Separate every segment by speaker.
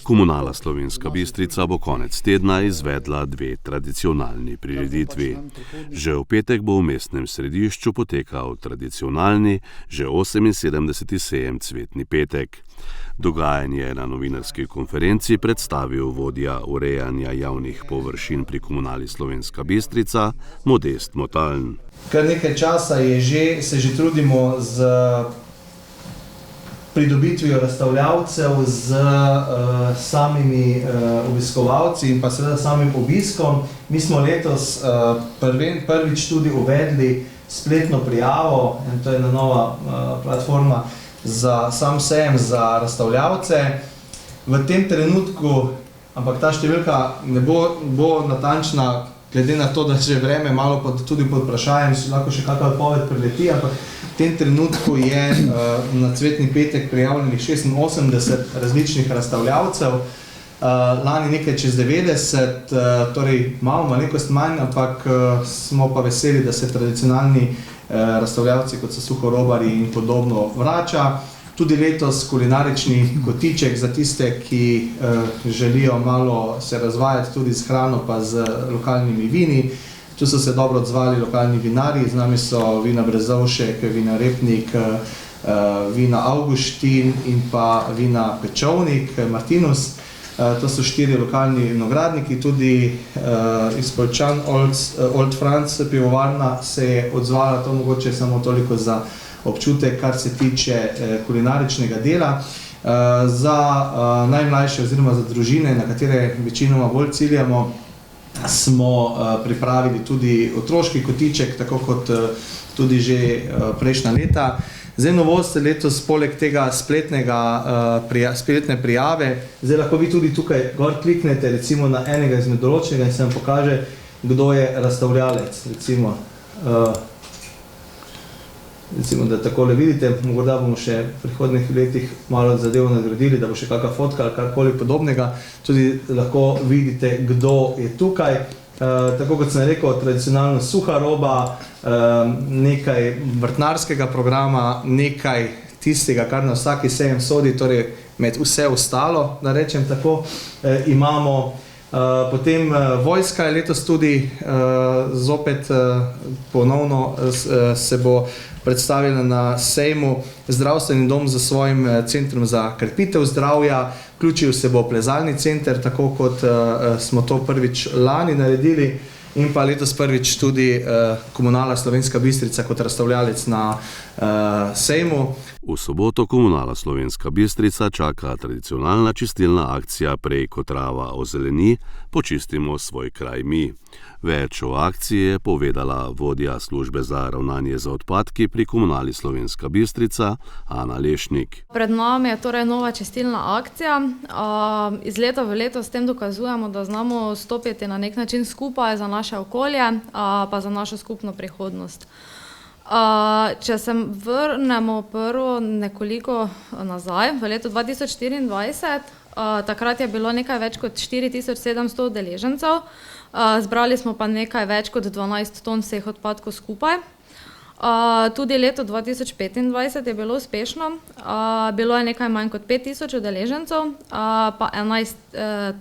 Speaker 1: Komunala Slovenska Bistrica bo konec tedna izvedla 2 tradicionalni prireditvi. Že v petek bo v mestnem središču potekal tradicionalni, že 78. sejem Cvetni petek. Dogajanje na novinarski konferenci predstavil vodja urejanja javnih površin pri Komunali Slovenska Bistrica Modest Motaln.
Speaker 2: Kar nekaj časa se že trudimo z pridobitvijo razstavljavcev, z samimi obiskovalci in pa seveda samim obiskom. Mi smo letos prvič tudi uvedli spletno prijavo, in to je ena nova platforma za sam sejem za razstavljavce. V tem trenutku, ampak ta številka ne bo natančna, glede na to, da že vreme malo tudi pod vprašanjem, si lahko še kakva odpoved prileti, ampak v tem trenutku je na Cvetni petek prijavljenih 86 različnih razstavljavcev, lani nekaj čez 90, torej malo malenkost manj, ampak smo pa veseli, da se tradicionalni razstavljavci, kot so suhorobarji in podobno, vrača. Tudi letos kulinarični kotiček za tiste, ki želijo malo se razvajati tudi z hrano pa z lokalnimi vini. Tu so se dobro odzvali lokalni vinarji, z nami so Vina Brezovšek, Vina Repnik, Vina Augustin in pa Vina Pečovnik, Martinus. To so 4 lokalni vinogradniki, tudi iz Poljčan, Old France pivovarna se je odzvala, to mogoče samo toliko za občutek, kar se tiče kulinaričnega dela. Za najmlajše oziroma za družine, na katere večinoma bolj ciljamo, smo pripravili tudi otroški kotiček, tako kot tudi že prejšnja leta. Zdaj novost letos poleg tega spletne prijave, zdaj lahko vi tudi tukaj gor kliknete recimo na enega izmed določenega in se vam pokaže, kdo je razstavljalec. Recimo, da takole vidite, morda bomo še v prihodnjih letih malo zadev nadgradili, da bo še kakšna fotka ali karkoli podobnega. Tudi lahko vidite, kdo je tukaj. Tako kot sem rekel, tradicionalno suha roba, nekaj vrtnarskega programa, nekaj tistega, kar na vsaki sejem sodi, torej med vse ostalo, da rečem tako, imamo. Potem vojska je letos tudi zopet ponovno se bo predstavila na sejmu, zdravstveni dom za svojim centrom za krepitev zdravja, vključil se bo plezalni center, tako kot smo to prvič lani naredili, in pa letos prvič tudi Komunala Slovenska Bistrica kot razstavljalec na sejmu.
Speaker 1: V soboto Komunala Slovenska Bistrica čaka tradicionalna čistilna akcija Prej ko trava ozeleni, počistimo svoj kraj mi. Več o akciji je povedala vodja službe za ravnanje z odpadki pri Komunali Slovenska Bistrica, Ana Lešnik.
Speaker 3: Pred nami je torej nova čistilna akcija. Iz leta v leto s tem dokazujemo, da znamo stopiti na nek način skupaj za naše okolje, pa za našo skupno prihodnost. Če se vrnemo prvo nekoliko nazaj, v letu 2024, takrat je bilo nekaj več kot 4700 udeležencev, zbrali smo pa nekaj več kot 12 ton vseh odpadkov skupaj. Tudi leto 2025 je bilo uspešno, bilo je nekaj manj kot 5000 udeležencev, pa 11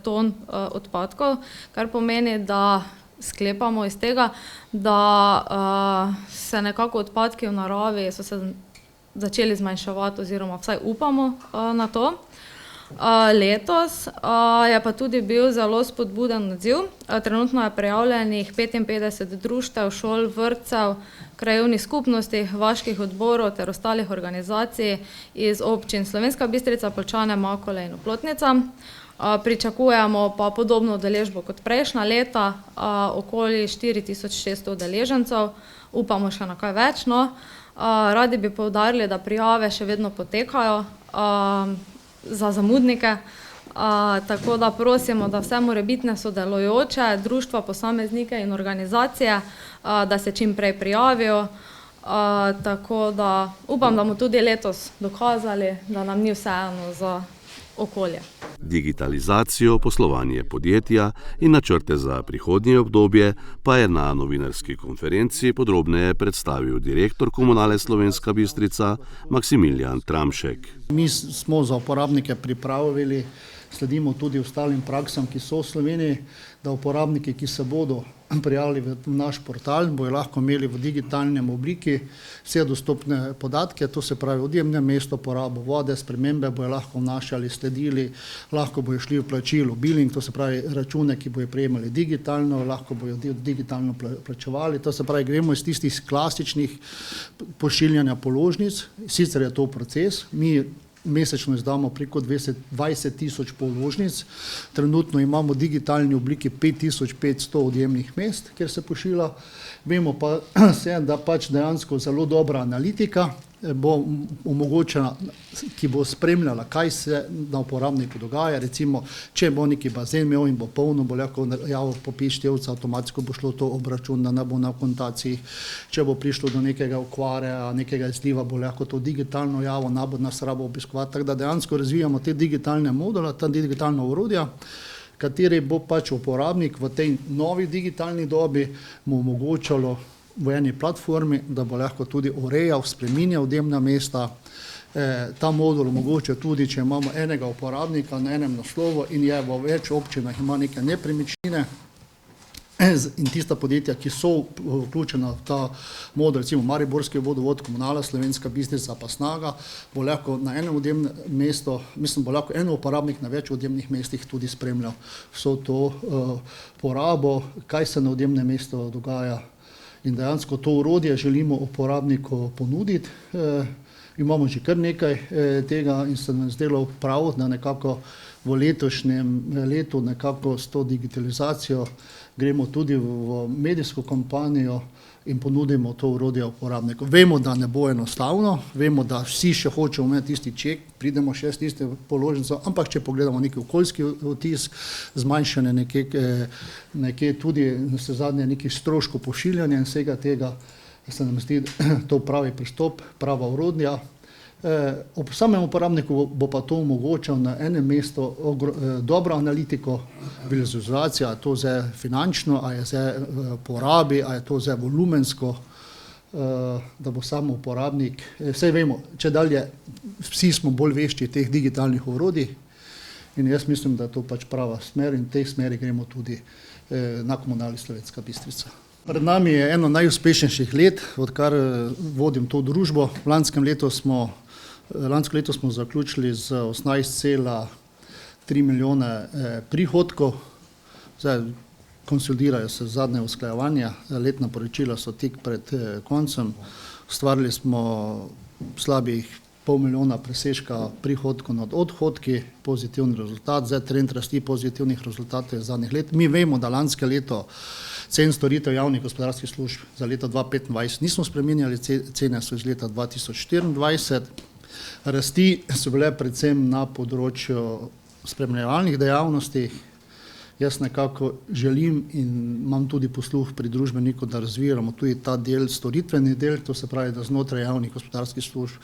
Speaker 3: ton odpadkov, kar pomeni, da sklepamo iz tega, da se nekako odpadki v naravi so se začeli zmanjševati oziroma vsaj upamo na to. Letos je pa tudi bil zelo spodbuden odziv. Trenutno je prijavljenih 55 društev, šol, vrtcev, krajevnih skupnosti, vaških odborov ter ostalih organizacij iz občin Slovenska Bistrica, Poljčane, Makole in Oplotnica. Pričakujemo pa podobno udeležbo kot prejšnja leta, okoli 4600 udeležencev, upamo še na kaj več. Radi bi poudarili, da prijave še vedno potekajo za zamudnike, tako da prosimo, da vse morebitne sodelujoče, društva, posameznike in organizacije, da se čim prej prijavijo. Tako da upam, da bomo tudi letos dokazali, da nam ni vseeno za okolje.
Speaker 1: Digitalizacijo, poslovanje podjetja in načrte za prihodnje obdobje pa je na novinarski konferenci podrobneje predstavil direktor Komunale Slovenska Bistrica Maksimilijan Tramšek.
Speaker 4: Mi smo za uporabnike pripravili sledimo tudi ostalim praksam, ki so v Sloveniji, da uporabniki, ki se bodo prijavili v naš portal, bojo lahko imeli v digitalnem obliki vse dostopne podatke, to se pravi odjemne mesto, porabo vode, spremembe bojo lahko vnašali, sledili, lahko bojo šli v plačilo, billing, to se pravi račune, ki bojo prejemali digitalno, lahko bojo digitalno plačevali, to se pravi gremo iz tistih klasičnih pošiljanja položnic, sicer je to proces, mi mesečno izdamo preko 20.000 položnic, trenutno imamo v digitalni obliki 5.500 odjemnih mest, kjer se pošilja. Vemo pa se, da pač dejansko zelo dobra analitika bo omogočena, ki bo spremljala, kaj se na uporabniku dogaja, recimo, če bo neki bazen imel in bo polno, bo lahko javil popis števca, avtomatsko bo šlo to obračun, da ne bo na kontaciji, če bo prišlo do nekega okvare, nekega izliva, bo lahko to digitalno javil, ne bo nas rabo obiskovati, tako da dejansko razvijamo te digitalne module, ta digitalna orodja, kateri bo pač uporabnik v tej novi digitalni dobi mu omogočalo v eni platformi, da bo lahko tudi urejal, spreminjal odjemna mesta. Ta modul omogoča tudi, če imamo enega uporabnika na enem naslovu in je v več občinah, ima neke nepremičnine in tista podjetja, ki so vključena v ta modul, recimo Mariborski vodovod, Komunala, Slovenska Bistrica pa Snaga, bo lahko na enem odjemnem mestu, bo lahko en uporabnik na več odjemnih mestih tudi spremljal vso to porabo, kaj se na odjemnem mestu dogaja. In dejansko to orodje želimo uporabniku ponuditi. Imamo že kar nekaj tega in se nam zdelo prav, da nekako v letošnjem letu nekako s to digitalizacijo gremo tudi v medijsko kampanjo in ponudimo to orodje uporabniku. Vemo, da ne bo enostavno, vemo, da vsi še hočemo imeti tisti ček, pridemo še s tisti položnico, ampak če pogledamo neki okoljski vtis, zmanjšanje nekje tudi se zadnje nekih stroškov pošiljanja in vsega tega, se nam zdi to pravi pristop, prava orodja. Ob samem uporabniku bo pa to omogočal na enem mestu dobro analitiko, vizualizacijo, a je to zdaj finančno, a je zdaj porabi, a je to zdaj volumensko, da bo sam uporabnik, saj vemo, če dalje vsi smo bolj vešči teh digitalnih orodij in jaz mislim, da je to pač prava smer in v tej smeri gremo tudi na Komunali Slovenska Bistrica. Pred nami je eno najuspešnejših let, odkar vodim to družbo. Lansko leto smo zaključili z 18,3 milijone prihodkov. Zdaj konsolidirajo se zadnje usklajevanja, letna poročila so tik pred koncem. Ustvarili smo slabih pol milijona presežka prihodkov nad odhodki, pozitivni rezultat, zdaj trend rasti pozitivnih rezultatov je zadnjih let. Mi vemo, da lansko leto cen storitev javnih gospodarskih služb za leto 2025 nismo spreminjali, cene so iz leta 2024. Rasti so bile predvsem na področju spremljevalnih dejavnosti. Jaz nekako želim in imam tudi posluh pri družbeniku, da razvijamo tudi ta del, storitveni del, to se pravi, da znotraj javnih gospodarskih služb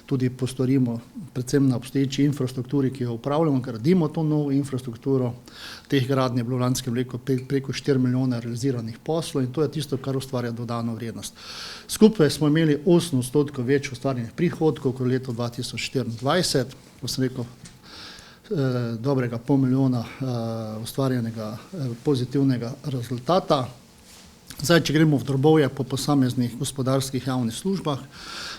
Speaker 4: tudi postorimo predvsem na obstoječi infrastrukturi, ki jo upravljamo, gradimo to novo infrastrukturo. Teh gradnje je bilo v lanskem letu preko 4 milijone realiziranih poslov in to je tisto, kar ustvarja dodano vrednost. Skupaj smo imeli 8% več ustvarjenih prihodkov kot leto 2024, ko sem rekel, dobrega pol milijona ustvarjenega pozitivnega rezultata. Zdaj, če gremo v drobovje po posameznih gospodarskih javnih službah,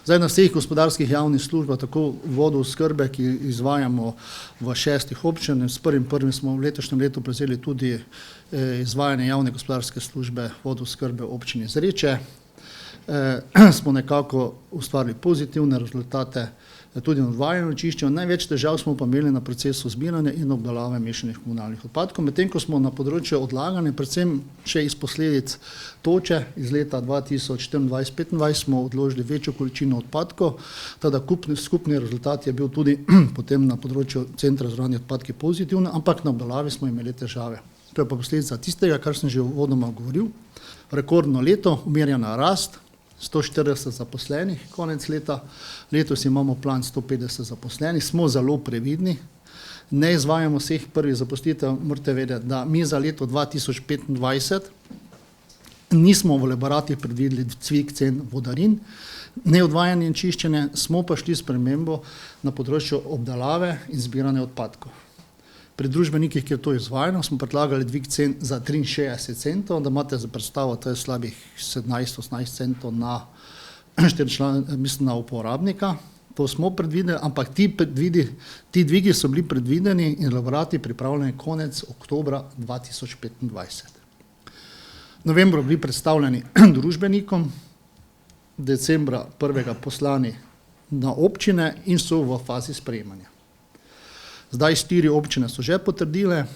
Speaker 4: zdaj na vseh gospodarskih javnih službah, tako vodooskrbe, ki izvajamo v 6 občinah, s 1.1. smo v letošnjem letu prevzeli tudi izvajanje javne gospodarske službe vodooskrbe občine Zreče, smo nekako ustvarili pozitivne rezultate, tudi na odvajanju čiščenja. Največ težav smo pa imeli na procesu zbiranja in obdelave mešanih komunalnih odpadkov, medtem ko smo na področju odlaganja, predvsem še iz posledic toče iz leta 2024-2025 smo odložili večjo količino odpadkov, teda skupni rezultat je bil tudi potem na področju centra za ravnanje odpadki pozitivno, ampak na obdelavi smo imeli težave. To je pa posledica tistega, kar sem že uvodoma govoril. Rekordno leto, umirjena rast, 140 zaposlenih konec leta, letos imamo plan 150 zaposlenih, smo zelo previdni, ne izvajamo vseh prvih zaposlitev, morate vedeti, da mi za leto 2025 nismo v laboratih predvideli cvik cen vodarin, ne odvajanje in čiščenje, smo pa šli s spremembo na področju obdelave in zbiranja odpadkov. Pri družbenikih, kjer to izvajano, smo predlagali dvig cen za 63 centov, da imate za predstavo, to je slabih 17-18 centov na uporabnika. To smo predvideli, ampak ti dvigi so bili predvideni in elaborati pripravljeni konec oktobra 2025. Novembru bili predstavljeni družbenikom, decembra 1. poslani na občine in so v fazi sprejemanja. Zdaj 4 občine so že potrdile,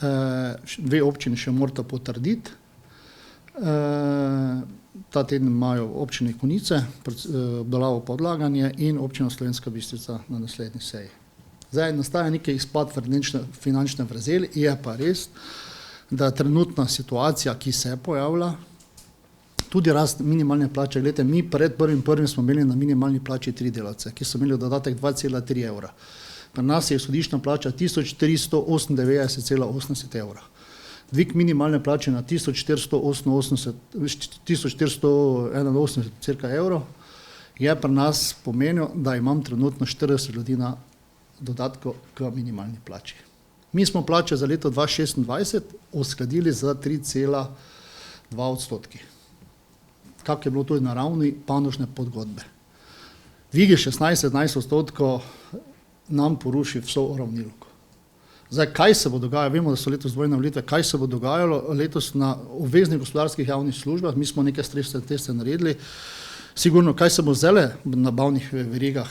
Speaker 4: 2 občine še morata potrditi. Ta teden imajo občine Konice, obdelavo pa odlaganje in občina Slovenska Bistrica na naslednji seji. Zdaj nastaja nekaj izpad finančne vrzeli, je pa res, da trenutna situacija, ki se pojavlja, tudi rast minimalne plače. Glede, mi pred 1.1. smo imeli na minimalni plači 3 delavce, ki so imeli dodatek 2,3 evra. Pri nas je izhodiščna plača 1498,80 evra. Dvig minimalne plače na 1481 cirka evrov je pri nas pomenil, da imam trenutno 40 ljudi na dodatku k minimalni plači. Mi smo plače za leto 2026 uskladili za 3,2%. Kako je bilo to na ravni panožne pogodbe. Dvigi 16-17% nam poruši vso uravnilovko. Zdaj, kaj se bo dogajalo? Vemo, da so letos dvojne volitve. Kaj se bo dogajalo letos na obveznih gospodarskih javnih službah? Mi smo nekaj stresne teste naredili. Sigurno, kaj se bo zdaj v nabavnih verigah,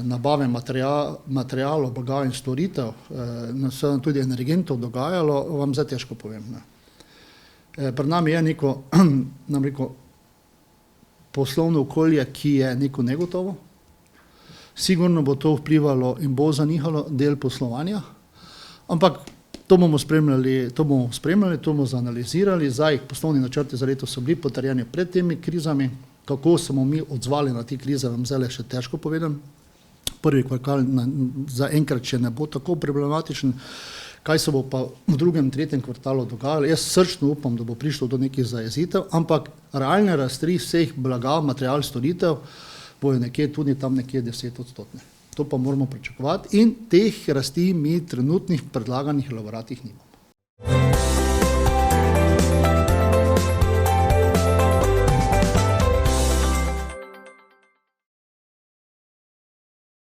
Speaker 4: nabave materialov, blaga in storitev, tudi energentov dogajalo, vam zdaj težko povem. Pred nami je neko poslovno okolje, ki je neko negotovo. Sigurno bo to vplivalo in bo zanihalo del poslovanja, ampak to bomo spremljali, to bomo zanalizirali. Zdaj, poslovni načrti za leto so bili potrjeni pred temi krizami. Kako se bomo mi odzvali na te krize, vam zdaj še težko povedam. Prvi kvartal za enkrat še ne bo tako problematičen. Kaj se bo pa v 2., 3. kvartalu dogajalo? Jaz srčno upam, da bo prišlo do nekih zajezitev, ampak realne rasti vseh blaga, material, storitev bojo tudi tam nekje 10%. To pa moramo pričakovati in teh rasti mi trenutnih predlaganih elaboratih nimamo.